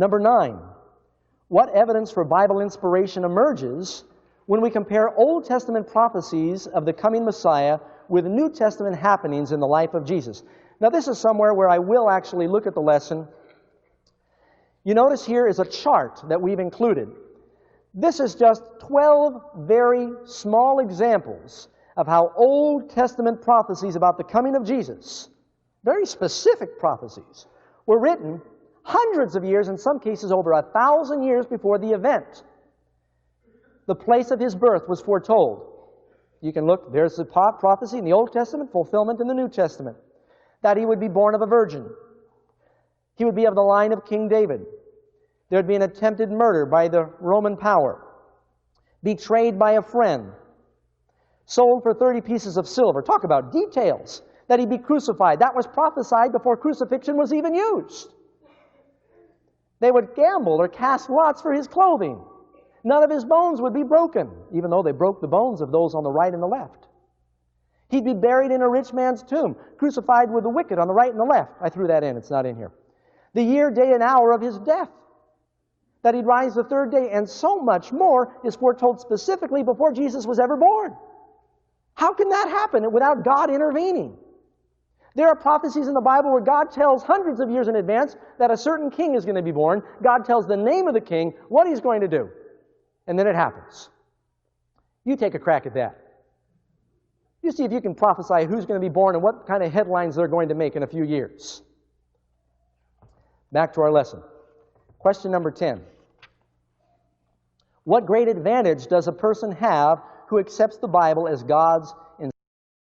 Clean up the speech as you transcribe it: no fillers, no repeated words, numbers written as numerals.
Number 9, what evidence for Bible inspiration emerges when we compare Old Testament prophecies of the coming Messiah with New Testament happenings in the life of Jesus? Now, this is somewhere where I will actually look at the lesson. You notice here is a chart that we've included. This is just 12 very small examples of how Old Testament prophecies about the coming of Jesus, very specific prophecies, were written hundreds of years, in some cases over 1,000 years before the event. The place of his birth was foretold. You can look, there's the prophecy in the Old Testament, fulfillment in the New Testament, that he would be born of a virgin. He would be of the line of King David. There would be an attempted murder by the Roman power, betrayed by a friend, sold for 30 pieces of silver. Talk about details. That he'd be crucified. That was prophesied before crucifixion was even used. They would gamble or cast lots for his clothing. None of his bones would be broken, even though they broke the bones of those on the right and the left. He'd be buried in a rich man's tomb, crucified with the wicked on the right and the left. I threw that in, it's not in here. The year, day, and hour of his death, that he'd rise the third day, and so much more is foretold specifically before Jesus was ever born. How can that happen without God intervening? There are prophecies in the Bible where God tells hundreds of years in advance that a certain king is going to be born. God tells the name of the king, what he's going to do, and then it happens. You take a crack at that. You see if you can prophesy who's going to be born and what kind of headlines they're going to make in a few years. Back to our lesson. Question number 10. What great advantage does a person have who accepts the Bible as God's